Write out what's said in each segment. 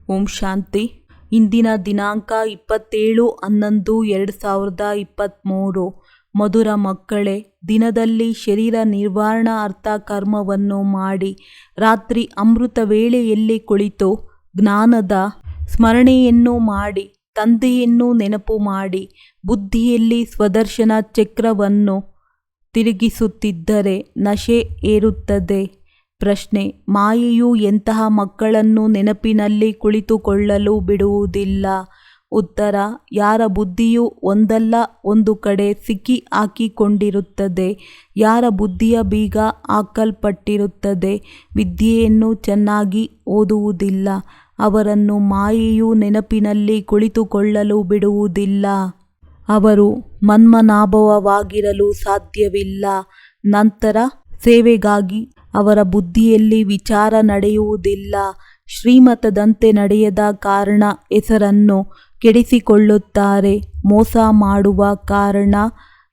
ಓಂ ಶಾಂತಿ. ಇಂದಿನ ದಿನಾಂಕ 27/11/2023. ಮಧುರ ಮಕ್ಕಳೇ, ದಿನದಲ್ಲಿ ಶರೀರ ನಿರ್ವಹಣಾರ್ಥ ಕರ್ಮವನ್ನು ಮಾಡಿ ರಾತ್ರಿ ಅಮೃತ ವೇಳೆಯಲ್ಲಿ ಕುಳಿತು ಜ್ಞಾನದ ಸ್ಮರಣೆಯನ್ನು ಮಾಡಿ ತಂದೆಯನ್ನು ನೆನಪು ಮಾಡಿ ಬುದ್ಧಿಯಲ್ಲಿ ಸ್ವದರ್ಶನ ಚಕ್ರವನ್ನು ತಿರುಗಿಸುತ್ತಿದ್ದರೆ ನಶೆ ಏರುತ್ತದೆ. ಪ್ರಶ್ನೆ: ಮಾಯೆಯು ಎಂತಹ ಮಕ್ಕಳನ್ನು ನೆನಪಿನಲ್ಲಿ ಕುಳಿತುಕೊಳ್ಳಲು ಬಿಡುವುದಿಲ್ಲ? ಉತ್ತರ: ಯಾರ ಬುದ್ಧಿಯು ಒಂದಲ್ಲ ಒಂದು ಕಡೆ ಸಿಕ್ಕಿ ಹಾಕಿಕೊಂಡಿರುತ್ತದೆ, ಯಾರ ಬುದ್ಧಿಯ ಬೀಗ ಹಾಕಲ್ಪಟ್ಟಿರುತ್ತದೆ, ವಿದ್ಯೆಯನ್ನು ಚೆನ್ನಾಗಿ ಓದುವುದಿಲ್ಲ, ಅವರನ್ನು ಮಾಯೆಯು ನೆನಪಿನಲ್ಲಿ ಕುಳಿತುಕೊಳ್ಳಲು ಬಿಡುವುದಿಲ್ಲ. ಅವರು ಮನ್ಮನಾಭವವಾಗಿರಲು ಸಾಧ್ಯವಿಲ್ಲ. ನಂತರ ಸೇವೆಗಾಗಿ ಅವರ ಬುದ್ಧಿಯಲ್ಲಿ ವಿಚಾರ ನಡೆಯುವುದಿಲ್ಲ. ಶ್ರೀಮತದಂತೆ ನಡೆಯದ ಕಾರಣ ಹೆಸರನ್ನು ಕೆಡಿಸಿಕೊಳ್ಳುತ್ತಾರೆ. ಮೋಸ ಮಾಡುವ ಕಾರಣ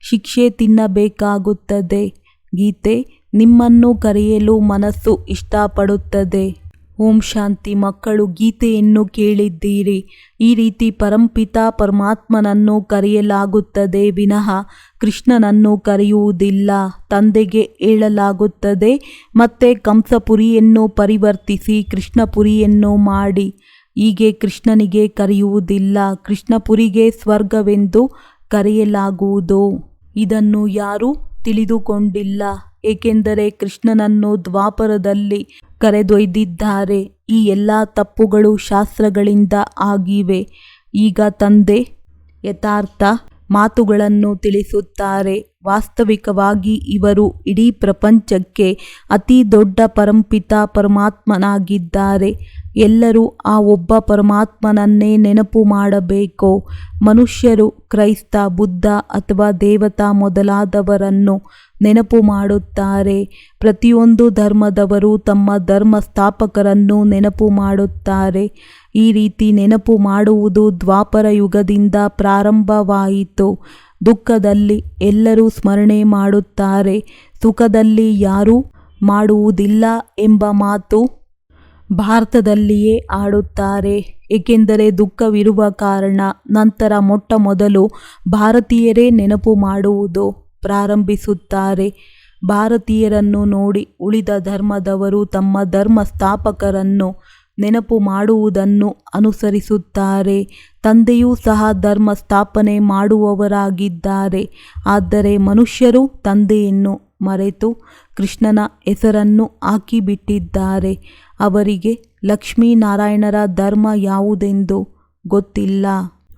ಶಿಕ್ಷೆ ತಿನ್ನಬೇಕಾಗುತ್ತದೆ. ಗೀತೆ: ನಿಮ್ಮನ್ನು ಕರೆಯಲು ಮನಸ್ಸು ಇಷ್ಟಪಡುತ್ತದೆ. ಓಂ ಶಾಂತಿ. ಮಕ್ಕಳು ಗೀತೆಯನ್ನು ಕೇಳಿದ್ದೀರಿ. ಈ ರೀತಿ ಪರಂಪಿತ ಪರಮಾತ್ಮನನ್ನು ಕರೆಯಲಾಗುತ್ತದೆ ವಿನಃ ಕೃಷ್ಣನನ್ನು ಕರೆಯುವುದಿಲ್ಲ. ತಂದೆಗೆ ಹೇಳಲಾಗುತ್ತದೆ, ಮತ್ತೆ ಕಂಸಪುರಿಯನ್ನು ಪರಿವರ್ತಿಸಿ ಕೃಷ್ಣಪುರಿಯನ್ನು ಮಾಡಿ. ಹೀಗೆ ಕೃಷ್ಣನಿಗೆ ಕರೆಯುವುದಿಲ್ಲ, ಕೃಷ್ಣಪುರಿಗೆ ಸ್ವರ್ಗವೆಂದು ಕರೆಯಲಾಗುವುದು. ಇದನ್ನು ಯಾರೂ ತಿಳಿದುಕೊಂಡಿಲ್ಲ, ಏಕೆಂದರೆ ಕೃಷ್ಣನನ್ನು ದ್ವಾಪರದಲ್ಲಿ ಕರೆದೊಯ್ದಿದ್ದಾರೆ. ಈ ಎಲ್ಲ ತಪ್ಪುಗಳು ಶಾಸ್ತ್ರಗಳಿಂದ ಆಗಿವೆ. ಈಗ ತಂದೆ ಯಥಾರ್ಥ ಮಾತುಗಳನ್ನು ತಿಳಿಸುತ್ತಾರೆ. ವಾಸ್ತವಿಕವಾಗಿ ಇವರು ಇಡೀ ಪ್ರಪಂಚಕ್ಕೆ ಅತಿ ದೊಡ್ಡ ಪರಂಪಿತ ಪರಮಾತ್ಮನಾಗಿದ್ದಾರೆ. ಎಲ್ಲರೂ ಆ ಒಬ್ಬ ಪರಮಾತ್ಮನನ್ನೇ ನೆನಪು ಮಾಡಬೇಕು. ಮನುಷ್ಯರು ಕ್ರೈಸ್ತ, ಬುದ್ಧ ಅಥವಾ ದೇವತಾ ಮೊದಲಾದವರನ್ನು ನೆನಪು ಮಾಡುತ್ತಾರೆ. ಪ್ರತಿಯೊಂದು ಧರ್ಮದವರು ತಮ್ಮ ಧರ್ಮ ಸ್ಥಾಪಕರನ್ನು ನೆನಪು ಮಾಡುತ್ತಾರೆ. ಈ ರೀತಿ ನೆನಪು ಮಾಡುವುದು ದ್ವಾಪರ ಯುಗದಿಂದ ಪ್ರಾರಂಭವಾಯಿತು. ದುಃಖದಲ್ಲಿ ಎಲ್ಲರೂ ಸ್ಮರಣೆ ಮಾಡುತ್ತಾರೆ, ಸುಖದಲ್ಲಿ ಯಾರೂ ಮಾಡುವುದಿಲ್ಲ ಎಂಬ ಮಾತು ಭಾರತದಲ್ಲಿಯೇ ಆಡುತ್ತಾರೆ. ಏಕೆಂದರೆ ದುಃಖವಿರುವ ಕಾರಣ. ನಂತರ ಮೊಟ್ಟ ಮೊದಲು ಭಾರತೀಯರೇ ನೆನಪು ಮಾಡುವುದು ಪ್ರಾರಂಭಿಸುತ್ತಾರೆ. ಭಾರತೀಯರನ್ನು ನೋಡಿ ಉಳಿದ ಧರ್ಮದವರು ತಮ್ಮ ಧರ್ಮ ಸ್ಥಾಪಕರನ್ನು ನೆನಪು ಮಾಡುವುದನ್ನು ಅನುಸರಿಸುತ್ತಾರೆ. ತಂದೆಯೂ ಸಹ ಧರ್ಮ ಸ್ಥಾಪನೆ ಮಾಡುವವರಾಗಿದ್ದಾರೆ. ಆದರೆ ಮನುಷ್ಯರು ತಂದೆಯನ್ನು ಮರೆತು ಕೃಷ್ಣನ ಹೆಸರನ್ನು ಹಾಕಿಬಿಟ್ಟಿದ್ದಾರೆ. ಅವರಿಗೆ ಲಕ್ಷ್ಮೀನಾರಾಯಣರ ಧರ್ಮ ಯಾವುದೆಂದು ಗೊತ್ತಿಲ್ಲ.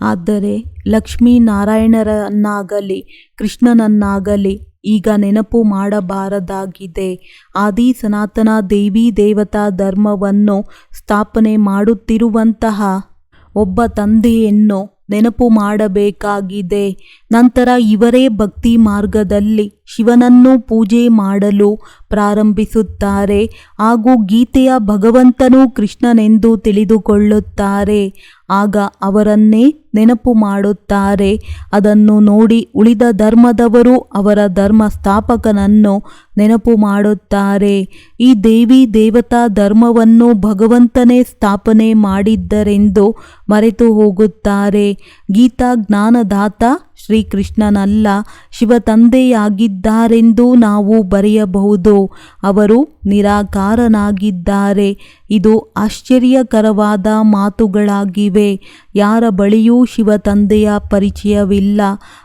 ಆದರೆ ಲಕ್ಷ್ಮೀನಾರಾಯಣರನ್ನಾಗಲಿ ಕೃಷ್ಣನನ್ನಾಗಲಿ ಈಗ ನೆನಪು ಮಾಡಬಾರದಾಗಿದೆ. ಆದಿ ಸನಾತನ ದೇವಿ ದೇವತಾ ಧರ್ಮವನ್ನು ಸ್ಥಾಪನೆ ಮಾಡುತ್ತಿರುವಂತಹ ಒಬ್ಬ ತಂದೆಯನ್ನು ನೆನಪು ಮಾಡಬೇಕಾಗಿದೆ. ನಂತರ ಇವರೇ ಭಕ್ತಿ ಮಾರ್ಗದಲ್ಲಿ ಶಿವನನ್ನು ಪೂಜೆ ಮಾಡಲು ಪ್ರಾರಂಭಿಸುತ್ತಾರೆ ಹಾಗೂ ಗೀತೆಯ ಭಗವಂತನು ಕೃಷ್ಣನೆಂದು ತಿಳಿದುಕೊಳ್ಳುತ್ತಾರೆ. ಆಗ ಅವರನ್ನೇ ನೆನಪು ಮಾಡುತ್ತಾರೆ. ಅದನ್ನು ನೋಡಿ ಉಳಿದ ಧರ್ಮದವರು ಅವರ ಧರ್ಮ ಸ್ಥಾಪಕನನ್ನು ನೆನಪು ಮಾಡುತ್ತಾರೆ. ಈ ದೇವಿ ದೇವತಾ ಧರ್ಮವನ್ನು ಭಗವಂತನೇ ಸ್ಥಾಪನೆ ಮಾಡಿದ್ದರೆಂದು ಮರೆತು ಹೋಗುತ್ತಾರೆ. ಗೀತಾ ಜ್ಞಾನದಾತ ಶ್ರೀಕೃಷ್ಣನಲ್ಲ, ಶಿವ ತಂದೆಯಾಗಿದ್ದಾರೆಂದು ನಾವು ಬರೆಯಬಹುದು. ಅವರು ನಿರಾಕಾರನಾಗಿದ್ದಾರೆ. ಇದು ಆಶ್ಚರ್ಯಕರವಾದ ಮಾತುಗಳಾಗಿವೆ. ಯಾರ ಬಳಿಯೂ ಶಿವ ತಂದೆಯ ಪರಿಚಯವಿಲ್ಲ.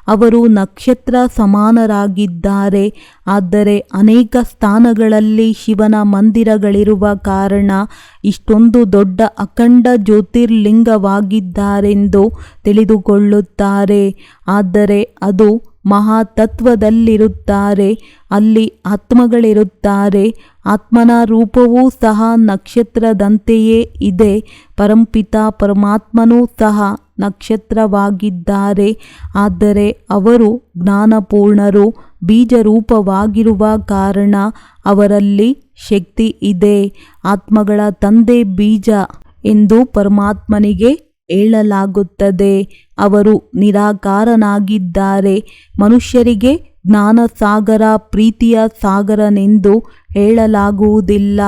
ಅವರು ನಕ್ಷತ್ರ ಸಮಾನರಾಗಿದ್ದಾರೆ. ಆದರೆ ಅನೇಕ ಸ್ಥಾನಗಳಲ್ಲಿ ಶಿವನ ಮಂದಿರಗಳಿರುವ ಕಾರಣ ಇಷ್ಟೊಂದು ದೊಡ್ಡ ಅಖಂಡ ಜ್ಯೋತಿರ್ಲಿಂಗವಾಗಿದ್ದಾರೆಂದು ತಿಳಿದುಕೊಳ್ಳುತ್ತಾರೆ. ಆದರೆ ಅದು ಮಹಾತತ್ವದಲ್ಲಿರುತ್ತಾರೆ. ಅಲ್ಲಿ ಆತ್ಮಗಳಿರುತ್ತಾರೆ. ಆತ್ಮನ ರೂಪವೂ ಸಹ ನಕ್ಷತ್ರದಂತೆಯೇ ಇದೆ. ಪರಂಪಿತ ಪರಮಾತ್ಮನೂ ಸಹ ನಕ್ಷತ್ರವಾಗಿದ್ದಾರೆ. ಆದರೆ ಅವರು ಜ್ಞಾನಪೂರ್ಣರು, ಬೀಜರೂಪವಾಗಿರುವ ಕಾರಣ ಅವರಲ್ಲಿ ಶಕ್ತಿ ಇದೆ. ಆತ್ಮಗಳ ತಂದೆ ಬೀಜ ಎಂದು ಪರಮಾತ್ಮನಿಗೆ ಹೇಳಲಾಗುತ್ತದೆ. ಅವರು ನಿರಾಕಾರನಾಗಿದ್ದಾರೆ. ಮನುಷ್ಯರಿಗೆ ಜ್ಞಾನಸಾಗರ, ಪ್ರೀತಿಯ ಸಾಗರನೆಂದು ಹೇಳಲಾಗುವುದಿಲ್ಲ.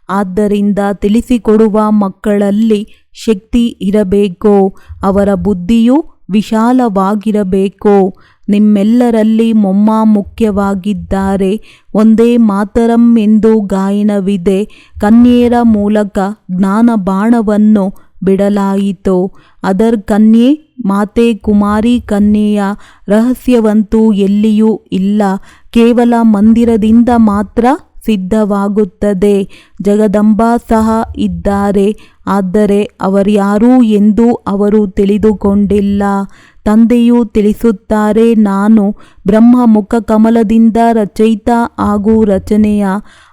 ಆದ್ದರಿಂದ ತಿಳಿಸಿಕೊಡುವ ಮಕ್ಕಳಲ್ಲಿ ಶಕ್ತಿ ಇರಬೇಕು. ಅವರ ಬುದ್ಧಿಯು ವಿಶಾಲವಾಗಿರಬೇಕು. ನಿಮ್ಮೆಲ್ಲರಲ್ಲಿ ಮೊಮ್ಮ ಮುಖ್ಯವಾಗಿದ್ದಾರೆ. ಒಂದೇ ಮಾತರಂ ಎಂದು ಗಾಯನವಿದೆ. ಕನ್ಯೆಯರ ಮೂಲಕ ಜ್ಞಾನ ಬಾಣವನ್ನು ಬಿಡಲಾಯಿತು. ಅದರ್ ಕನ್ಯೆ ಮಾತೆ ಕುಮಾರಿ ಕನ್ಯೆಯ ರಹಸ್ಯವಂತೂ ಎಲ್ಲಿಯೂ ಇಲ್ಲ. ಕೇವಲ ಮಂದಿರದಿಂದ ಮಾತ್ರ ಸಿದ್ಧವಾಗುತ್ತದೆ. ಜಗದಂಬಾ ಸಹ ಇದ್ದಾರೆ, ಆದರೆ ಅವರ್ಯಾರು ಎಂದು ಅವರು ತಿಳಿದುಕೊಂಡಿಲ್ಲ. ತಂದೆಯು ತಿಳಿಸುತ್ತಾರೆ, ನಾನು ಬ್ರಹ್ಮ ಮುಖ ಕಮಲದಿಂದ ರಚಯಿತ ಹಾಗೂ ರಚನೆಯ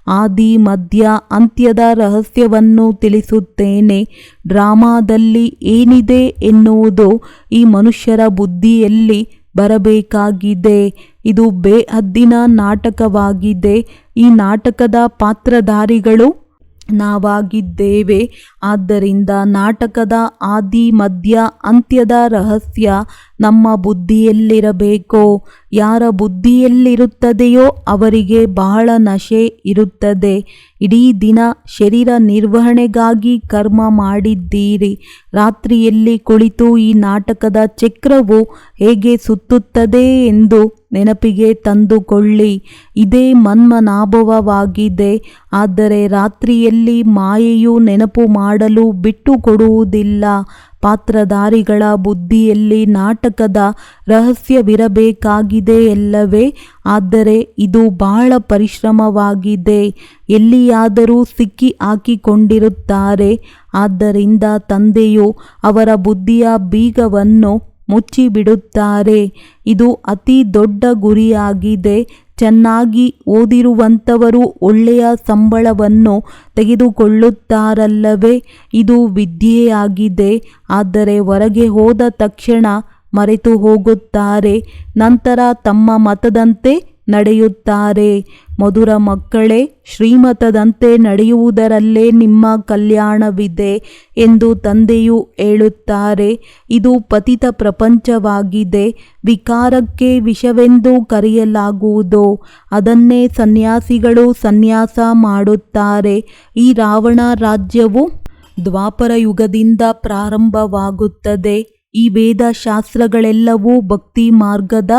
ಆದಿ ಮಧ್ಯ ಅಂತ್ಯದ ರಹಸ್ಯವನ್ನು ತಿಳಿಸುತ್ತೇನೆ. ಡ್ರಾಮಾದಲ್ಲಿ ಏನಿದೆ ಎನ್ನುವುದು ಈ ಮನುಷ್ಯರ ಬುದ್ಧಿಯಲ್ಲಿ ಬರಬೇಕಾಗಿದೆ. ಇದು ಬೇಹದ್ದಿನ ನಾಟಕವಾಗಿದೆ. ಈ ನಾಟಕದ ಪಾತ್ರಧಾರಿಗಳು ನಾವಾಗಿದ್ದೇವೆ. ಆದ್ದರಿಂದ ನಾಟಕದ ಆದಿ ಮಧ್ಯ ಅಂತ್ಯದ ರಹಸ್ಯ ನಮ್ಮ ಬುದ್ಧಿಯಲ್ಲಿರಬೇಕು. ಯಾರ ಬುದ್ಧಿಯಲ್ಲಿರುತ್ತದೆಯೋ ಅವರಿಗೆ ಬಹಳ ನಶೆ ಇರುತ್ತದೆ. ಇಡೀ ದಿನ ಶರೀರ ನಿರ್ವಹಣೆಗಾಗಿ ಕರ್ಮ ಮಾಡಿದ್ದೀರಿ. ರಾತ್ರಿಯಲ್ಲಿ ಕುಳಿತು ಈ ನಾಟಕದ ಚಕ್ರವು ಹೇಗೆ ಸುತ್ತುತ್ತದೆ ಎಂದು ನೆನಪಿಗೆ ತಂದುಕೊಳ್ಳಿ. ಇದೇ ಮನ್ಮನಾಭವವಾಗಿದೆ. ಆದರೆ ರಾತ್ರಿಯಲ್ಲಿ ಮಾಯೆಯು ನೆನಪು ಮಾಡಲು ಬಿಟ್ಟುಕೊಡುವುದಿಲ್ಲ. ಪಾತ್ರಧಾರಿಗಳ ಬುದ್ಧಿಯಲ್ಲಿ ನಾಟಕದ ರಹಸ್ಯವಿರಬೇಕಾಗಿದೆಯಲ್ಲವೇ? ಆದರೆ ಇದು ಬಹಳ ಪರಿಶ್ರಮವಾಗಿದೆ. ಎಲ್ಲಿಯಾದರೂ ಸಿಕ್ಕಿ ಹಾಕಿಕೊಂಡಿರುತ್ತಾರೆ. ಆದ್ದರಿಂದ ತಂದೆಯು ಅವರ ಬುದ್ಧಿಯ ಬೀಗವನ್ನು ಮುಚ್ಚಿಬಿಡುತ್ತಾರೆ. ಇದು ಅತಿ ದೊಡ್ಡ ಗುರಿಯಾಗಿದೆ. ಚೆನ್ನಾಗಿ ಓದಿರುವಂಥವರು ಒಳ್ಳೆಯ ಸಂಬಳವನ್ನು ತೆಗೆದುಕೊಳ್ಳುತ್ತಾರಲ್ಲವೇ? ಇದು ವಿದ್ಯೆಯಾಗಿದೆ. ಆದರೆ ಹೊರಗೆ ಹೋದ ತಕ್ಷಣ ಮರೆತು ಹೋಗುತ್ತಾರೆ. ನಂತರ ತಮ್ಮ ಮತದಂತೆ ನಡೆಯುತ್ತಾರೆ. ಮಧುರ ಮಕ್ಕಳೇ, ಶ್ರೀಮತದಂತೆ ನಡೆಯುವುದರಲ್ಲೇ ನಿಮ್ಮ ಕಲ್ಯಾಣವಿದೆ ಎಂದು ತಂದೆಯು ಹೇಳುತ್ತಾರೆ. ಇದು ಪತಿತ ಪ್ರಪಂಚವಾಗಿದೆ. ವಿಕಾರಕ್ಕೆ ವಿಷವೆಂದು ಕರೆಯಲಾಗುವುದು. ಅದನ್ನೇ ಸನ್ಯಾಸಿಗಳು ಸನ್ಯಾಸ ಮಾಡುತ್ತಾರೆ. ಈ ರಾವಣ ರಾಜ್ಯವು ದ್ವಾಪರ ಯುಗದಿಂದ ಪ್ರಾರಂಭವಾಗುತ್ತದೆ. ಈ ವೇದಶಾಸ್ತ್ರಗಳೆಲ್ಲವೂ ಭಕ್ತಿ ಮಾರ್ಗದ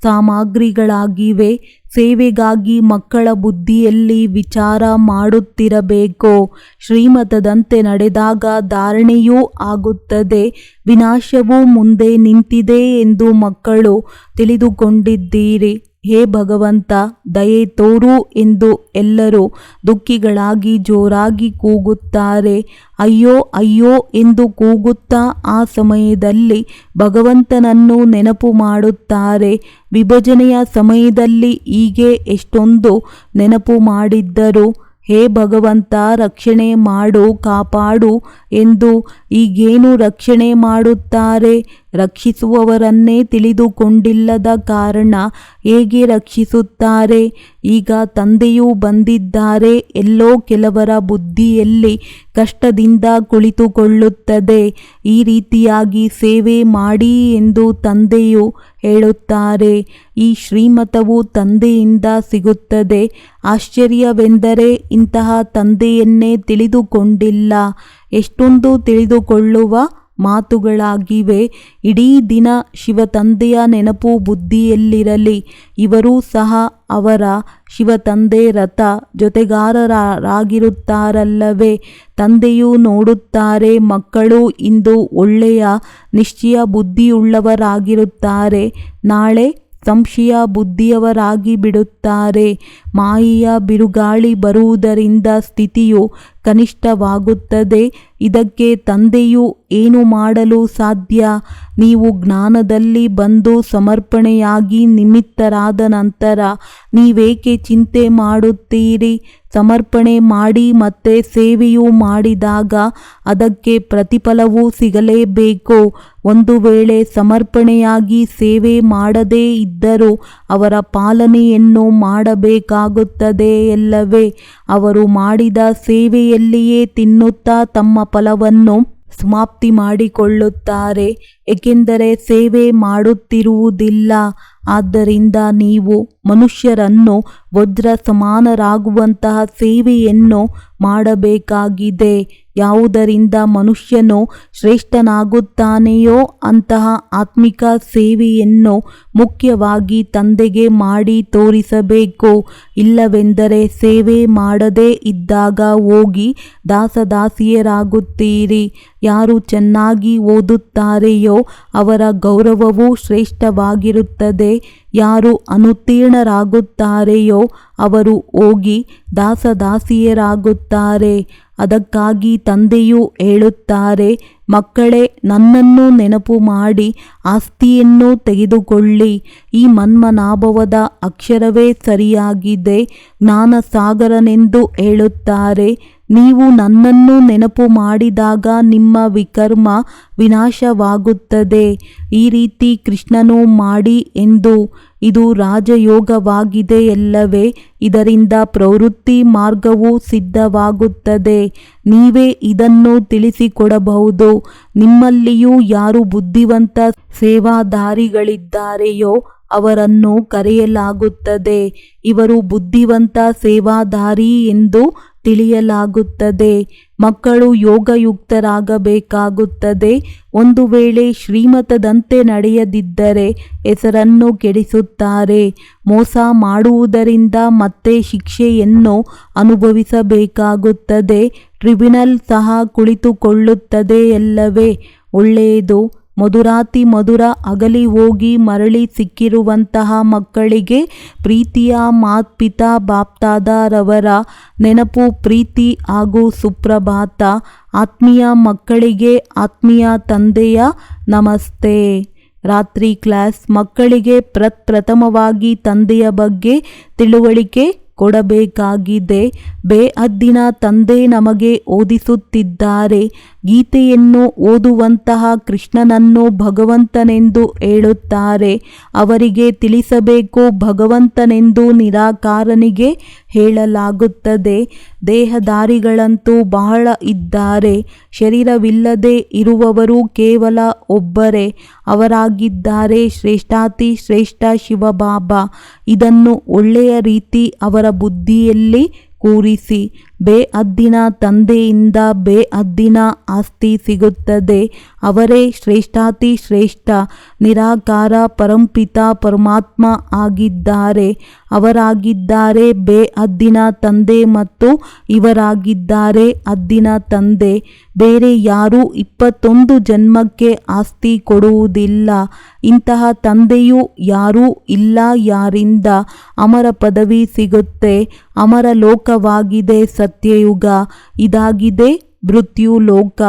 ಸಾಮಗ್ರಿಗಳಾಗಿವೆ. ಸೇವೆಗಾಗಿ ಮಕ್ಕಳ ಬುದ್ಧಿಯಲ್ಲಿ ವಿಚಾರ ಮಾಡುತ್ತಿರಬೇಕು. ಶ್ರೀಮತದಂತೆ ನಡೆದಾಗ ಧಾರಣೆಯೂ ಆಗುತ್ತದೆ. ವಿನಾಶವು ಮುಂದೆ ನಿಂತಿದೆ ಎಂದು ಮಕ್ಕಳು ತಿಳಿದುಕೊಂಡಿದ್ದೀರಿ. ಹೇ ಭಗವಂತ, ದಯೆ ತೋರು ಎಂದು ಎಲ್ಲರೂ ದುಃಖಿಗಳಾಗಿ ಜೋರಾಗಿ ಕೂಗುತ್ತಾರೆ. ಅಯ್ಯೋ ಅಯ್ಯೋ ಎಂದು ಕೂಗುತ್ತಾ ಆ ಸಮಯದಲ್ಲಿ ಭಗವಂತನನ್ನು ನೆನಪು ಮಾಡುತ್ತಾರೆ. ವಿಭಜನೆಯ ಸಮಯದಲ್ಲಿ ಹೀಗೆ ಎಷ್ಟೊಂದು ನೆನಪು ಮಾಡಿದ್ದರು. ಹೇ ಭಗವಂತ, ರಕ್ಷಣೆ ಮಾಡು, ಕಾಪಾಡು ಎಂದು ಈಗೇನು ರಕ್ಷಣೆ ಮಾಡುತ್ತಾರೆ? ರಕ್ಷಿಸುವವರನ್ನೇ ತಿಳಿದುಕೊಂಡಿಲ್ಲದ ಕಾರಣ ಹೇಗೆ ರಕ್ಷಿಸುತ್ತಾರೆ? ಈಗ ತಂದೆಯೂ ಬಂದಿದ್ದಾರೆ. ಎಲ್ಲೋ ಕೆಲವರ ಬುದ್ಧಿಯಲ್ಲಿ ಕಷ್ಟದಿಂದ ಕುಳಿತುಕೊಳ್ಳುತ್ತದೆ. ಈ ರೀತಿಯಾಗಿ ಸೇವೆ ಮಾಡಿ ಎಂದು ತಂದೆಯು ಹೇಳುತ್ತಾರೆ. ಈ ಶ್ರೀಮತವು ತಂದೆಯಿಂದ ಸಿಗುತ್ತದೆ. ಆಶ್ಚರ್ಯವೆಂದರೆ ಇಂತಹ ತಂದೆಯನ್ನೇ ತಿಳಿದುಕೊಂಡಿಲ್ಲ. ಎಷ್ಟೊಂದು ತಿಳಿದುಕೊಳ್ಳುವ ಮಾತುಗಳಾಗಿವೆ. ಇಡೀ ದಿನ ಶಿವತಂದೆಯ ನೆನಪು ಬುದ್ಧಿಯಲ್ಲಿರಲಿ. ಇವರೂ ಸಹ ಅವರ ಶಿವತಂದೆ ರಥ ಜೊತೆಗಾರರಾಗಿರುತ್ತಾರಲ್ಲವೇ? ತಂದೆಯು ನೋಡುತ್ತಾರೆ, ಮಕ್ಕಳು ಇಂದು ಒಳ್ಳೆಯ ನಿಶ್ಚಯ ಬುದ್ಧಿಯುಳ್ಳವರಾಗಿರುತ್ತಾರೆ. ನಾಳೆ ಸಂಶಯ ಬುದ್ಧಿಯವರಾಗಿ ಬಿಡುತ್ತಾರೆ. ಮಾಯೆಯ ಬಿರುಗಾಳಿ ಬರುವುದರಿಂದ ಸ್ಥಿತಿಯು ಕನಿಷ್ಠವಾಗುತ್ತದೆ. ಇದಕ್ಕೆ ತಂದೆಯು ಏನು ಮಾಡಲು ಸಾಧ್ಯ? ನೀವು ಜ್ಞಾನದಲ್ಲಿ ಬಂದು ಸಮರ್ಪಣೆಯಾಗಿ ನಿಮಿತ್ತರಾದ ನಂತರ ನೀವೇಕೆ ಚಿಂತೆ ಮಾಡುತ್ತೀರಿ? ಸಮರ್ಪಣೆ ಮಾಡಿ ಮತ್ತೆ ಸೇವೆಯೂ ಮಾಡಿದಾಗ ಅದಕ್ಕೆ ಪ್ರತಿಫಲವೂ ಸಿಗಲೇಬೇಕು. ಒಂದು ವೇಳೆ ಸಮರ್ಪಣೆಯಾಗಿ ಸೇವೆ ಮಾಡದೇ ಇದ್ದರೂ ಅವರ ಪಾಲನೆಯನ್ನು ಮಾಡಬೇಕಾಗುತ್ತದೆಯಲ್ಲವೇ? ಅವರು ಮಾಡಿದ ಸೇವೆಯಲ್ಲಿಯೇ ತಿನ್ನುತ್ತಾ ತಮ್ಮ ಫಲವನ್ನು ಸಮಾಪ್ತಿ ಮಾಡಿಕೊಳ್ಳುತ್ತಾರೆ. ಏಕೆಂದರೆ ಸೇವೆ ಮಾಡುತ್ತಿರುವುದಿಲ್ಲ. ಆದ್ದರಿಂದ ನೀವು ಮನುಷ್ಯರನ್ನು ವಜ್ರ ಸಮಾನರಾಗುವಂತಹ ಸೇವೆಯನ್ನು ಮಾಡಬೇಕಾಗಿದೆ. ಯಾವುದರಿಂದ ಮನುಷ್ಯನು ಶ್ರೇಷ್ಠನಾಗುತ್ತಾನೆಯೋ ಅಂತಹ ಆತ್ಮಿಕ ಸೇವೆಯನ್ನು ಮುಖ್ಯವಾಗಿ ತಂದೆಗೆ ಮಾಡಿ ತೋರಿಸಬೇಕು. ಇಲ್ಲವೆಂದರೆ ಸೇವೆ ಮಾಡದೇ ಇದ್ದಾಗ ಹೋಗಿ ದಾಸದಾಸಿಯರಾಗುತ್ತೀರಿ. ಯಾರು ಚೆನ್ನಾಗಿ ಓದುತ್ತಾರೆಯೋ ಅವರ ಗೌರವವು ಶ್ರೇಷ್ಠವಾಗಿರುತ್ತದೆ. ಯಾರು ಅನುತ್ತೀರ್ಣರಾಗುತ್ತಾರೆಯೋ ಅವರು ಹೋಗಿ ದಾಸದಾಸಿಯರಾಗುತ್ತಾರೆ. ಅದಕ್ಕಾಗಿ ತಂದೆಯು ಹೇಳುತ್ತಾರೆ, ಮಕ್ಕಳೇ, ನನ್ನನ್ನು ನೆನಪು ಮಾಡಿ ಆಸ್ತಿಯನ್ನು ತೆಗೆದುಕೊಳ್ಳಿ. ಈ ಮನ್ಮನಾಭವದ ಅಕ್ಷರವೇ ಸರಿಯಾಗಿದೆ. ಜ್ಞಾನಸಾಗರನೆಂದು ಹೇಳುತ್ತಾರೆ. ನೀವು ನನ್ನನ್ನು ನೆನಪು ಮಾಡಿದಾಗ ನಿಮ್ಮ ವಿಕರ್ಮ ವಿನಾಶವಾಗುತ್ತದೆ. ಈ ರೀತಿ ಕೃಷ್ಣನು ಮಾಡಿ ಎಂದು. ಇದು ರಾಜಯೋಗವಾಗಿದೆಯಲ್ಲವೇ? ಇದರಿಂದ ಪ್ರವೃತ್ತಿ ಮಾರ್ಗವು ಸಿದ್ಧವಾಗುತ್ತದೆ. ನೀವೇ ಇದನ್ನು ತಿಳಿಸಿಕೊಡಬಹುದು. ನಿಮ್ಮಲ್ಲಿಯೂ ಯಾರು ಬುದ್ಧಿವಂತ ಸೇವಾದಾರಿಗಳಿದ್ದಾರೆಯೋ ಅವರನ್ನು ಕರೆಯಲಾಗುತ್ತದೆ. ಇವರು ಬುದ್ಧಿವಂತ ಸೇವಾದಾರಿ ಎಂದು ತಿಳಿಯಲಾಗುತ್ತದೆ. ಮಕ್ಕಳು ಯೋಗಯುಕ್ತರಾಗಬೇಕಾಗುತ್ತದೆ. ಒಂದು ವೇಳೆ ಶ್ರೀಮತದಂತೆ ನಡೆಯದಿದ್ದರೆ ಹೆಸರನ್ನು ಕೆಡಿಸುತ್ತಾರೆ. ಮೋಸ ಮಾಡುವುದರಿಂದ ಮತ್ತೆ ಶಿಕ್ಷೆಯನ್ನು ಅನುಭವಿಸಬೇಕಾಗುತ್ತದೆ. ಟ್ರಿಬ್ಯುನಲ್ ಸಹ ಕುಳಿತುಕೊಳ್ಳುತ್ತದೆಯಲ್ಲವೇ? ಒಳ್ಳೆಯದು. ಮಧುರಾತಿ ಮಧುರ ಅಗಲಿ ಹೋಗಿ ಮರಳಿ ಸಿಕ್ಕಿರುವಂತಹ ಮಕ್ಕಳಿಗೆ ಪ್ರೀತಿಯ ಮಾತ್ಪಿತಾ ಬಾಪ್ತಾದರವರ ನೆನಪು, ಪ್ರೀತಿ ಹಾಗೂ ಸುಪ್ರಭಾತ. ಆತ್ಮೀಯ ಮಕ್ಕಳಿಗೆ ಆತ್ಮೀಯ ತಂದೆಯ ನಮಸ್ತೆ. ರಾತ್ರಿ ಕ್ಲಾಸ್. ಮಕ್ಕಳಿಗೆ ಪ್ರಥಮವಾಗಿ ತಂದೆಯ ಬಗ್ಗೆ ತಿಳುವಳಿಕೆ ಕೊಡಬೇಕಾಗಿದೆ. ಬೇಹದ್ದಿನ ತಂದೆ ನಮಗೆ ಓದಿಸುತ್ತಿದ್ದಾರೆ. ಗೀತೆಯನ್ನು ಓದುವಂತಹ ಕೃಷ್ಣನನ್ನು ಭಗವಂತನೆಂದು ಹೇಳುತ್ತಾರೆ. ಅವರಿಗೆ ತಿಳಿಸಬೇಕು, ಭಗವಂತನೆಂದು ನಿರಾಕಾರನಿಗೆ ಹೇಳಲಾಗುತ್ತದೆ. ದೇಹಧಾರಿಗಳಂತೂ ಬಹಳ ಇದ್ದಾರೆ. ಶರೀರವಿಲ್ಲದೆ ಇರುವವರು ಕೇವಲ ಒಬ್ಬರೇ. ಅವರಾಗಿದ್ದಾರೆ ಶ್ರೇಷ್ಠಾತಿ ಶ್ರೇಷ್ಠ ಶಿವಬಾಬಾ. ಇದನ್ನು ಒಳ್ಳೆಯ ರೀತಿ ಅವರ ಬುದ್ಧಿಯಲ್ಲಿ ಕೂರಿಸಿ. ಬೇಹದ್ದಿನ ತಂದೆಯಿಂದ ಬೇಹದ್ದಿನ ಆಸ್ತಿ ಸಿಗುತ್ತದೆ. ಅವರೇ ಶ್ರೇಷ್ಠಾತಿ ಶ್ರೇಷ್ಠ ನಿರಾಕಾರ ಪರಂಪಿತ ಪರಮಾತ್ಮ ಆಗಿದ್ದಾರೆ. ಅವರಾಗಿದ್ದಾರೆ ಬೇಹದ್ದಿನ ತಂದೆ ಮತ್ತು ಇವರಾಗಿದ್ದಾರೆ ಹದ್ದಿನ ತಂದೆ. ಬೇರೆ ಯಾರೂ 21 ಜನ್ಮಕ್ಕೆ ಆಸ್ತಿ ಕೊಡುವುದಿಲ್ಲ. ಇಂತಹ ತಂದೆಯೂ ಯಾರೂ ಇಲ್ಲ. ಯಾರಿಂದ ಅಮರ ಪದವಿ ಸಿಗುತ್ತೆ. ಅಮರ ಲೋಕವಾಗಿದೆ ಸತ್ಯಯುಗ. ಇದಾಗಿದೆ ಮೃತ್ಯು ಲೋಕ.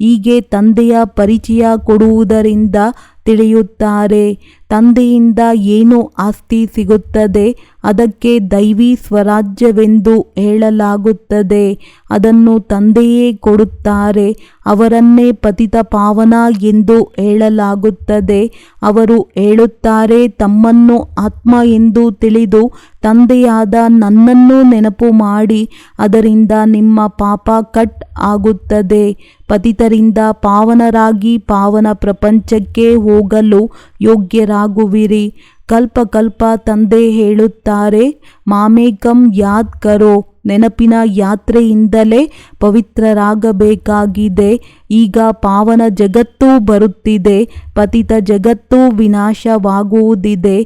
ಹೀಗೆ ತಂದೆಯ ಪರಿಚಯ ಕೊಡುವುದರಿಂದ ತಿಳಿಯುತ್ತಾರೆ. ತಂದೆಯಿಂದ ಏನು ಆಸ್ತಿ ಸಿಗುತ್ತದೆ ಅದಕ್ಕೆ ದೈವಿ ಸ್ವರಾಜ್ಯವೆಂದು ಹೇಳಲಾಗುತ್ತದೆ. ಅದನ್ನು ತಂದೆಯೇ ಕೊಡುತ್ತಾರೆ. ಅವರನ್ನೇ ಪತಿತ ಪಾವನ ಎಂದು ಹೇಳಲಾಗುತ್ತದೆ. ಅವರು ಹೇಳುತ್ತಾರೆ, ತಮ್ಮನ್ನು ಆತ್ಮ ಎಂದು ತಿಳಿದು ತಂದೆಯಾದ ನನ್ನನ್ನು ನೆನಪು ಮಾಡಿ. ಅದರಿಂದ ನಿಮ್ಮ ಪಾಪ ಕಟ್ ಆಗುತ್ತದೆ. ಪತಿತರಿಂದ ಪಾವನರಾಗಿ ಪಾವನ ಪ್ರಪಂಚಕ್ಕೆ ಹೋಗಲು ಯೋಗ್ಯರಾಗುವಿರಿ. ಕಲ್ಪ ಕಲ್ಪ ತಂದೆ ಹೇಳುತ್ತಾರೆ, ಮಾಮೇಕಂ ಯಾದ್ ಕರೋ. ನೆನಪಿನ ಯಾತ್ರೆಯಿಂದಲೇ ಪವಿತ್ರರಾಗಬೇಕಾಗಿದೆ. ಈಗ ಪಾವನ ಜಗತ್ತು ಬರುತ್ತಿದೆ. ಪತಿತ ಜಗತ್ತು ವಿನಾಶವಾಗುವುದಿದೆ.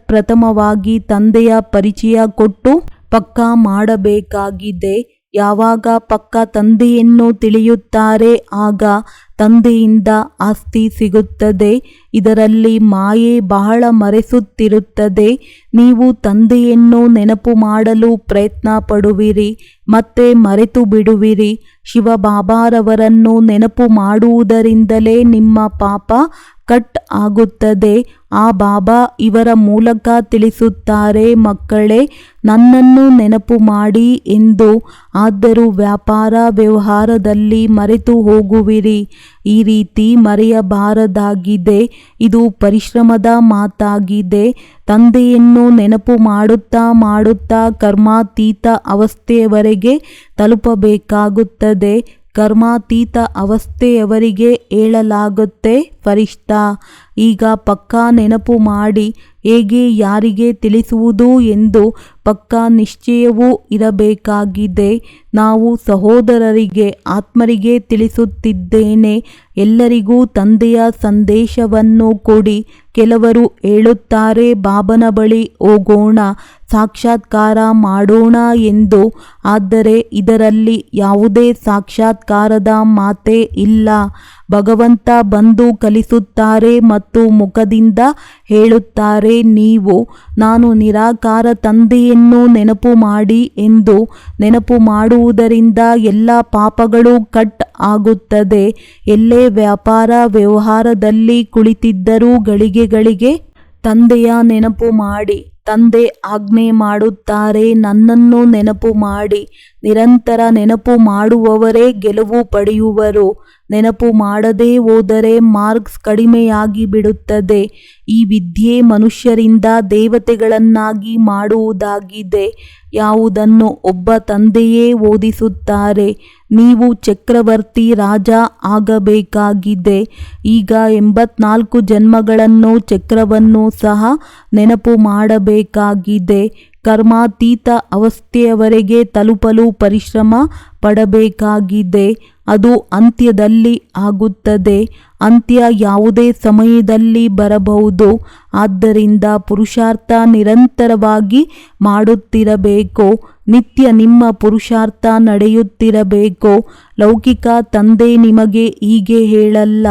ಪ್ರಥಮವಾಗಿ ತಂದೆಯ ಪರಿಚಯ ಕೊಟ್ಟು ಪಕ್ಕಾ ಮಾಡಬೇಕಾಗಿದೆ. ಯಾವಾಗ ಪಕ್ಕ ತಂದೆಯನ್ನು ತಿಳಿಯುತ್ತಾರೆ ಆಗ ತಂದೆಯಿಂದ ಆಸ್ತಿ ಸಿಗುತ್ತದೆ. ಇದರಲ್ಲಿ ಮಾಯೆ ಬಹಳ ಮರೆಸುತ್ತಿರುತ್ತದೆ. ನೀವು ತಂದೆಯನ್ನು ನೆನಪು ಮಾಡಲು ಪ್ರಯತ್ನ ಪಡುವಿರಿ, ಮತ್ತೆ ಮರೆತು ಬಿಡುವಿರಿ. ಶಿವಬಾಬಾರವರನ್ನು ನೆನಪು ಮಾಡುವುದರಿಂದಲೇ ನಿಮ್ಮ ಪಾಪ ಕಟ್ ಆಗುತ್ತದೆ. ಆ ಬಾಬಾ ಇವರ ಮೂಲಕ ತಿಳಿಸುತ್ತಾರೆ, ಮಕ್ಕಳೇ, ನನ್ನನ್ನು ನೆನಪು ಮಾಡಿ ಎಂದು. ಆದರೂ ವ್ಯಾಪಾರ ವ್ಯವಹಾರದಲ್ಲಿ ಮರೆತು ಹೋಗುವಿರಿ. ಈ ರೀತಿ ಮರೆಯಬಾರದಾಗಿದೆ. ಇದು ಪರಿಶ್ರಮದ ಮಾತಾಗಿದೆ. ತಂದೆಯನ್ನು ನೆನಪು ಮಾಡುತ್ತಾ ಮಾಡುತ್ತಾ ಕರ್ಮಾತೀತ ಅವಸ್ಥೆಯವರೆಗೆ ತಲುಪಬೇಕಾಗುತ್ತದೆ. ಕರ್ಮಾತೀತ ಅವಸ್ಥೆಯವರಿಗೆ ಹೇಳಲಾಗುತ್ತೆ ಫರಿಷ್ಠ. ಈಗ ಪಕ್ಕಾ ನೆನಪು ಮಾಡಿ ಹೇಗೆ ಯಾರಿಗೆ ತಿಳಿಸುವುದು ಎಂದು ಪಕ್ಕಾ ನಿಶ್ಚಯವೂ ಇರಬೇಕಾಗಿದೆ. ನಾವು ಸಹೋದರರಿಗೆ ಆತ್ಮರಿಗೆ ತಿಳಿಸುತ್ತಿದ್ದೇನೆ, ಎಲ್ಲರಿಗೂ ತಂದೆಯ ಸಂದೇಶವನ್ನು ಕೊಡಿ. ಕೆಲವರು ಹೇಳುತ್ತಾರೆ ಬಾಬನ ಬಳಿ ಹೋಗೋಣ, ಸಾಕ್ಷಾತ್ಕಾರ ಮಾಡೋಣ ಎಂದು. ಆದರೆ ಇದರಲ್ಲಿ ಯಾವುದೇ ಸಾಕ್ಷಾತ್ಕಾರದ ಮಾತೇ ಇಲ್ಲ. ಭಗವಂತ ಬಂದು ಕಲಿಸುತ್ತಾರೆ ಮತ್ತು ಮುಖದಿಂದ ಹೇಳುತ್ತಾರೆ, ನೀವು ನಾನು ನಿರಾಕಾರ ತಂದೆಯನ್ನು ನೆನಪು ಮಾಡಿ ಎಂದು. ನೆನಪು ಮಾಡುವುದರಿಂದ ಎಲ್ಲ ಪಾಪಗಳು ಕಟ್ ಆಗುತ್ತದೆ. ಎಲ್ಲೇ ವ್ಯಾಪಾರ ವ್ಯವಹಾರದಲ್ಲಿ ಕುಳಿತಿದ್ದರೂ ಗಳಿಗೆಗಳಿಗೆ ತಂದೆಯ ನೆನಪು ಮಾಡಿ. ತಂದೆ ಆಜ್ಞೆ ಮಾಡುತ್ತಾರೆ, ನನ್ನನ್ನು ನೆನಪು ಮಾಡಿ. ನಿರಂತರ ನೆನಪು ಮಾಡುವವರೇ ಗೆಲುವು ಪಡೆಯುವರು. ನೆನಪು ಮಾಡದೇ ಹೋದರೆ ಮಾರ್ಕ್ಸ್ ಕಡಿಮೆಯಾಗಿ ಬಿಡುತ್ತದೆ. ಈ ವಿದ್ಯೆ ಮನುಷ್ಯರಿಂದ ದೇವತೆಗಳನ್ನಾಗಿ ಮಾಡುವುದಾಗಿದೆ. ಯಾವುದನ್ನು ಒಬ್ಬ ತಂದೆಯೇ ಓದಿಸುತ್ತಾರೆ. ನೀವು ಚಕ್ರವರ್ತಿ ರಾಜ ಆಗಬೇಕಾಗಿದೆ. ಈಗ 84 ಜನ್ಮಗಳನ್ನು ಚಕ್ರವನ್ನು ಸಹ ನೆನಪು ಮಾಡಬೇಕಾಗಿದೆ. ಕರ್ಮಾತೀತ ಅವಸ್ಥೆಯವರೆಗೆ ತಲುಪಲು ಪರಿಶ್ರಮ ಪಡಬೇಕಾಗಿದೆ. ಅದು ಅಂತ್ಯದಲ್ಲಿ ಆಗುತ್ತದೆ. ಅಂತ್ಯ ಯಾವುದೇ ಸಮಯದಲ್ಲಿ ಬರಬಹುದು. ಆದ್ದರಿಂದ ಪುರುಷಾರ್ಥ ನಿರಂತರವಾಗಿ ಮಾಡುತ್ತಿರಬೇಕು. ನಿತ್ಯ ನಿಮ್ಮ ಪುರುಷಾರ್ಥ ನಡೆಯುತ್ತಿರಬೇಕು. ಲೌಕಿಕ ತಂದೆ ನಿಮಗೆ ಹೀಗೆ ಹೇಳಲ್ಲ,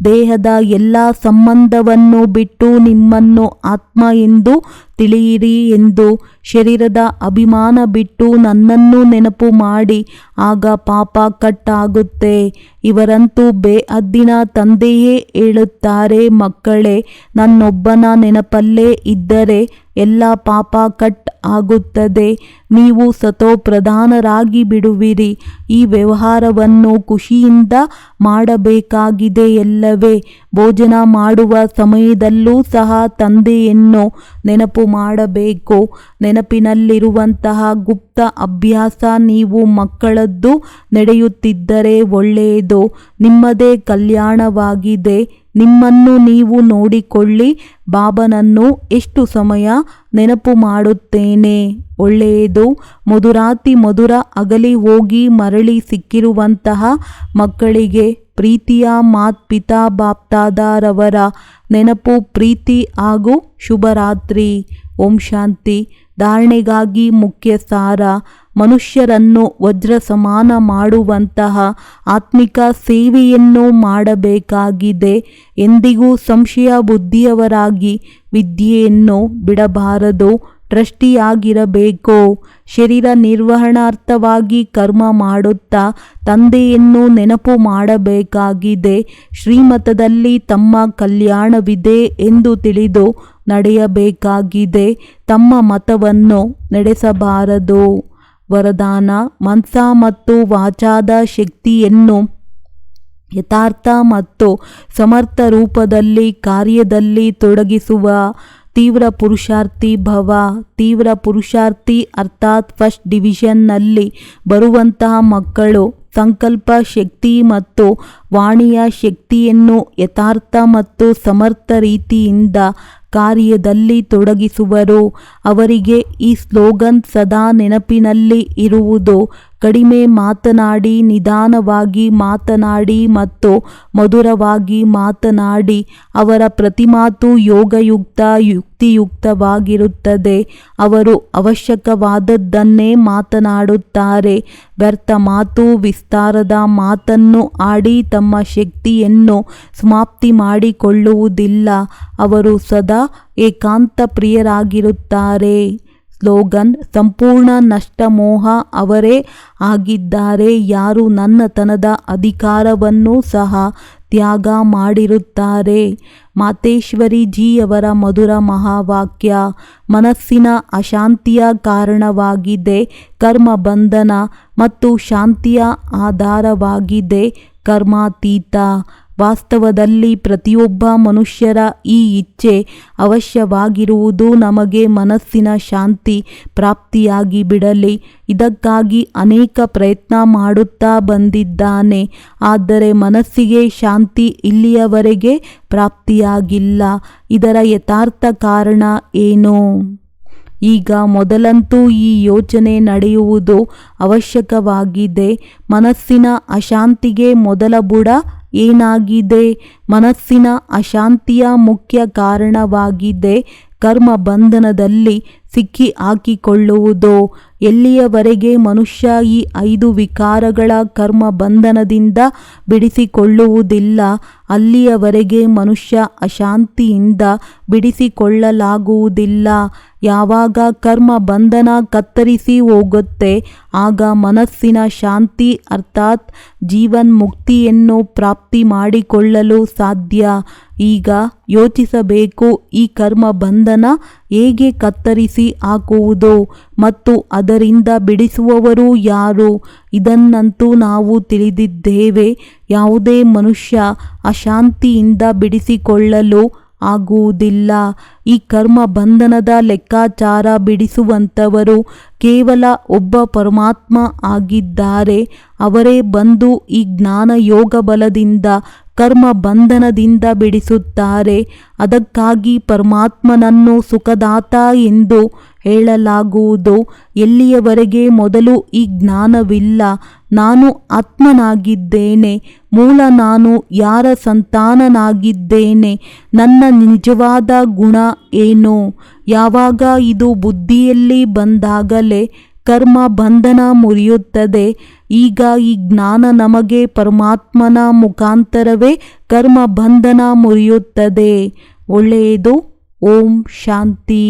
ದೇಹದ ಎಲ್ಲ ಸಂಬಂಧವನ್ನು ಬಿಟ್ಟು ನಿಮ್ಮನ್ನು ಆತ್ಮ ಎಂದು ತಿಳಿಯಿರಿ ಎಂದು. ಶರೀರದ ಅಭಿಮಾನ ಬಿಟ್ಟು ನನ್ನನ್ನು ನೆನಪು ಮಾಡಿ, ಆಗ ಪಾಪ ಕಟ್ ಆಗುತ್ತೆ. ಇವರಂತೂ ಬೇಹದ್ದಿನ ತಂದೆಯೇ ಹೇಳುತ್ತಾರೆ, ಮಕ್ಕಳೇ ನನ್ನೊಬ್ಬನ ನೆನಪಲ್ಲೇ ಇದ್ದರೆ ಎಲ್ಲ ಪಾಪ ಕಟ್ ಆಗುತ್ತದೆ. ನೀವು ಸತೋ ಪ್ರಧಾನರಾಗಿ ಬಿಡುವಿರಿ. ಈ ವ್ಯವಹಾರವನ್ನು ಖುಷಿಯಿಂದ ಮಾಡಬೇಕಾಗಿದೆ ಎಲ್ಲವೇ. ಭೋಜನ ಮಾಡುವ ಸಮಯದಲ್ಲೂ ಸಹ ತಂದೆಯನ್ನು ನೆನಪು ಮಾಡಬೇಕು. ನೆನಪಿನಲ್ಲಿರುವಂತಹ ಗುಪ್ತ ಅಭ್ಯಾಸ ನೀವು ಮಕ್ಕಳದ್ದು ನಡೆಯುತ್ತಿದ್ದರೆ ಒಳ್ಳೆಯದು. ನಿಮ್ಮದೇ ಕಲ್ಯಾಣವಾಗಿದೆ. ನಿಮ್ಮನ್ನು ನೀವು ನೋಡಿಕೊಳ್ಳಿ. ಬಾಬನನ್ನು ಎಷ್ಟು ಸಮಯ ನೆನಪು ಮಾಡುತ್ತೇನೆ? ಒಳ್ಳೆಯದು. ಮಧುರಾತಿ ಮಧುರ ಅಗಲಿ ಹೋಗಿ ಮರಳಿ ಸಿಕ್ಕಿರುವಂತಹ ಮಕ್ಕಳಿಗೆ ಪ್ರೀತಿಯ ಮಾತ್ಪಿತಾ ಬಾಪ್ತಾದರವರ ನೆನಪು, ಪ್ರೀತಿ ಹಾಗೂ ಶುಭರಾತ್ರಿ. ಓಂ ಶಾಂತಿ. ಧಾರಣೆಗಾಗಿ ಮುಖ್ಯ ಸಾರ: ಮನುಷ್ಯರನ್ನು ವಜ್ರ ಸಮಾನ ಮಾಡುವಂತಹ ಆತ್ಮಿಕ ಸೇವೆಯನ್ನು ಮಾಡಬೇಕಾಗಿದೆ. ಎಂದಿಗೂ ಸಂಶಯ ಬುದ್ಧಿಯವರಾಗಿ ವಿದ್ಯೆಯನ್ನು ಬಿಡಬಾರದು. ಟ್ರಸ್ಟಿಯಾಗಿರಬೇಕು. ಶರೀರ ನಿರ್ವಹಣಾರ್ಥವಾಗಿ ಕರ್ಮ ಮಾಡುತ್ತಾ ತಂದೆಯನ್ನು ನೆನಪು ಮಾಡಬೇಕಾಗಿದೆ. ಶ್ರೀಮತದಲ್ಲಿ ತಮ್ಮ ಕಲ್ಯಾಣವಿದೆ ಎಂದು ತಿಳಿದು ನಡೆಯಬೇಕಾಗಿದೆ. ತಮ್ಮ ಮತವನ್ನು ನಡೆಸಬಾರದು. ವರದಾನ: ಮನಸ ಮತ್ತು ವಾಚಾದ ಶಕ್ತಿಯನ್ನು ಯಥಾರ್ಥ ಮತ್ತು ಸಮರ್ಥ ರೂಪದಲ್ಲಿ ಕಾರ್ಯದಲ್ಲಿ ತೊಡಗಿಸುವ ತೀವ್ರ ಪುರುಷಾರ್ಥಿ ಭವ. ತೀವ್ರ ಪುರುಷಾರ್ಥಿ ಅರ್ಥಾತ್ ಫಸ್ಟ್ ಡಿವಿಷನ್ನಲ್ಲಿ ಬರುವಂತಹ ಮಕ್ಕಳು ಸಂಕಲ್ಪ ಶಕ್ತಿ ಮತ್ತು ವಾಣಿಯ ಶಕ್ತಿಯನ್ನು ಯಥಾರ್ಥ ಮತ್ತು ಸಮರ್ಥ ರೀತಿಯಿಂದ ಕಾರ್ಯದಲ್ಲಿ ತೊಡಗಿಸುವರು. ಅವರಿಗೆ ಈ ಸ್ಲೋಗನ್ ಸದಾ ನೆನಪಿನಲ್ಲಿ ಇರುವುದು: ಕಡಿಮೆ ಮಾತನಾಡಿ, ನಿಧಾನವಾಗಿ ಮಾತನಾಡಿ ಮತ್ತು ಮಧುರವಾಗಿ ಮಾತನಾಡಿ. ಅವರ ಪ್ರತಿ ಮಾತು ಯೋಗಯುಕ್ತ, ಯುಕ್ತಿಯುಕ್ತವಾಗಿರುತ್ತದೆ. ಅವರು ಅವಶ್ಯಕವಾದದ್ದನ್ನೇ ಮಾತನಾಡುತ್ತಾರೆ. ವ್ಯರ್ಥ ಮಾತು, ವಿಸ್ತಾರದ ಮಾತನ್ನು ಆಡಿ ತಮ್ಮ ಶಕ್ತಿಯನ್ನು ಸಮಾಪ್ತಿ ಮಾಡಿಕೊಳ್ಳುವುದಿಲ್ಲ. ಅವರು ಸದಾ ಏಕಾಂತ ಪ್ರಿಯರಾಗಿರುತ್ತಾರೆ. ಸ್ಲೋಗನ್: ಸಂಪೂರ್ಣ ನಷ್ಟ ಮೋಹ ಅವರೇ ಆಗಿದ್ದಾರೆ. ಯಾರು ನನ್ನತನದ ಅಧಿಕಾರವನ್ನು ಸಹ ತ್ಯಾಗ ಮಾಡಿರುತ್ತಾರೆ. ಮಾತೇಶ್ವರಿ ಜಿಯವರ ಮಧುರ ಮಹಾವಾಕ್ಯ: ಮನಸ್ಸಿನ ಅಶಾಂತಿಯ ಕಾರಣವಾಗಿದೆ ಕರ್ಮ ಬಂಧನ ಮತ್ತು ಶಾಂತಿಯ ಆಧಾರವಾಗಿದೆ ಕರ್ಮಾತೀತ. ವಾಸ್ತವದಲ್ಲಿ ಪ್ರತಿಯೊಬ್ಬ ಮನುಷ್ಯರ ಈ ಇಚ್ಛೆ ಅವಶ್ಯವಾಗಿರುವುದು ನಮಗೆ ಮನಸ್ಸಿನ ಶಾಂತಿ ಪ್ರಾಪ್ತಿಯಾಗಿ ಬಿಡಲಿ. ಇದಕ್ಕಾಗಿ ಅನೇಕ ಪ್ರಯತ್ನ ಮಾಡುತ್ತಾ ಬಂದಿದ್ದಾನೆ. ಆದರೆ ಮನಸ್ಸಿಗೆ ಶಾಂತಿ ಇಲ್ಲಿಯವರೆಗೆ ಪ್ರಾಪ್ತಿಯಾಗಿಲ್ಲ. ಇದರ ಯಥಾರ್ಥ ಕಾರಣ ಏನು? ಈಗ ಮೊದಲಂತೂ ಈ ಯೋಚನೆ ನಡೆಯುವುದು ಅವಶ್ಯಕವಾಗಿದೆ. ಮನಸ್ಸಿನ ಅಶಾಂತಿಗೆ ಮೊದಲ ಬುಡ ಏನಾಗಿದೆ? ಮನಸ್ಸಿನ ಅಶಾಂತಿಯ ಮುಖ್ಯ ಕಾರಣವಾಗಿದೆ ಕರ್ಮ ಬಂಧನದಲ್ಲಿ ಸಿಕ್ಕಿ ಹಾಕಿಕೊಳ್ಳುವುದು. ಎಲ್ಲಿಯವರೆಗೆ ಮನುಷ್ಯ ಈ 5 ವಿಕಾರಗಳ ಕರ್ಮ ಬಂಧನದಿಂದ ಬಿಡಿಸಿಕೊಳ್ಳುವುದಿಲ್ಲ, ಅಲ್ಲಿಯವರೆಗೆ ಮನುಷ್ಯ ಅಶಾಂತಿಯಿಂದ ಬಿಡಿಸಿಕೊಳ್ಳಲಾಗುವುದಿಲ್ಲ. ಯಾವಾಗ ಕರ್ಮ ಬಂಧನ ಕತ್ತರಿಸಿ ಹೋಗುತ್ತೆ, ಆಗ ಮನಸ್ಸಿನ ಶಾಂತಿ ಅರ್ಥಾತ್ ಜೀವನ್ ಮುಕ್ತಿಯನ್ನು ಪ್ರಾಪ್ತಿ ಮಾಡಿಕೊಳ್ಳಲು ಸಾಧ್ಯ. ಈಗ ಯೋಚಿಸಬೇಕು, ಈ ಕರ್ಮ ಬಂಧನ ಹೇಗೆ ಕತ್ತರಿಸಿ ಹಾಕುವುದು ಮತ್ತು ಅದರಿಂದ ಬಿಡಿಸುವವರು ಯಾರು? ಇದನ್ನಂತೂ ನಾವು ತಿಳಿದಿದ್ದೇವೆ. ಯಾವುದೇ ಮನುಷ್ಯ ಅಶಾಂತಿಯಿಂದ ಬಿಡಿಸಿಕೊಳ್ಳಲು ಆಗುವುದಿಲ್ಲ. ಈ ಕರ್ಮ ಬಂಧನದ ಲೆಕ್ಕಾಚಾರ ಬಿಡಿಸುವಂಥವರು ಕೇವಲ ಒಬ್ಬ ಪರಮಾತ್ಮ ಆಗಿದ್ದಾರೆ. ಅವರೇ ಬಂದು ಈ ಜ್ಞಾನ ಯೋಗ ಬಲದಿಂದ ಕರ್ಮ ಬಂಧನದಿಂದ ಬಿಡಿಸುತ್ತಾರೆ. ಅದಕ್ಕಾಗಿ ಪರಮಾತ್ಮನನ್ನು ಸುಖದಾತ ಎಂದು ಹೇಳಲಾಗುವುದು. ಎಲ್ಲಿಯವರೆಗೆ ಮೊದಲು ಈ ಜ್ಞಾನವಿಲ್ಲ, ನಾನು ಆತ್ಮನಾಗಿದ್ದೇನೆ, ಮೂಲ ನಾನು ಯಾರ ಸಂತಾನನಾಗಿದ್ದೇನೆ, ನನ್ನ ನಿಜವಾದ ಗುಣ ಏನು? ಯಾವಾಗ ಇದು ಬುದ್ಧಿಯಲ್ಲಿ ಬಂದಾಗಲೇ ಕರ್ಮ ಬಂಧನ ಮುರಿಯುತ್ತದೆ. ಈಗ ಈ ಜ್ಞಾನ ನಮಗೆ ಪರಮಾತ್ಮನ ಮುಖಾಂತರವೇ ಕರ್ಮ ಬಂಧನ ಮುರಿಯುತ್ತದೆ. ಒಳ್ಳೆಯದು. ಓಂ ಶಾಂತಿ.